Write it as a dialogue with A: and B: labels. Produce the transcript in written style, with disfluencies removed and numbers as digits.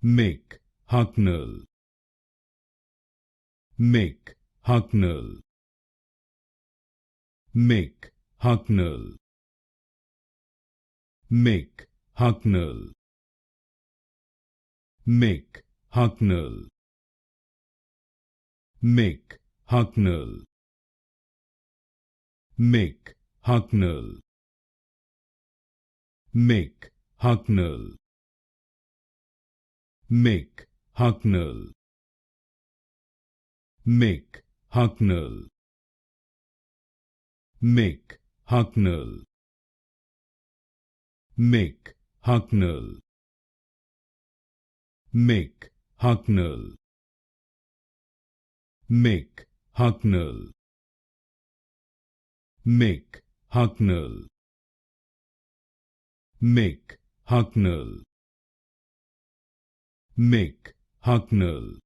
A: Mick Hucknall, Mick Hucknall, Mick Hucknall, Mick Hucknall, Mick Hucknall, Mick Hucknall, Mick Hucknall, Mick Hucknall, Mick Hucknall, Mick Hucknall, Mick Hucknall, Mick Hucknall, Mick Hucknall, Mick Hucknall, Mick Hucknall, Mick Hucknall, Mick Hucknall,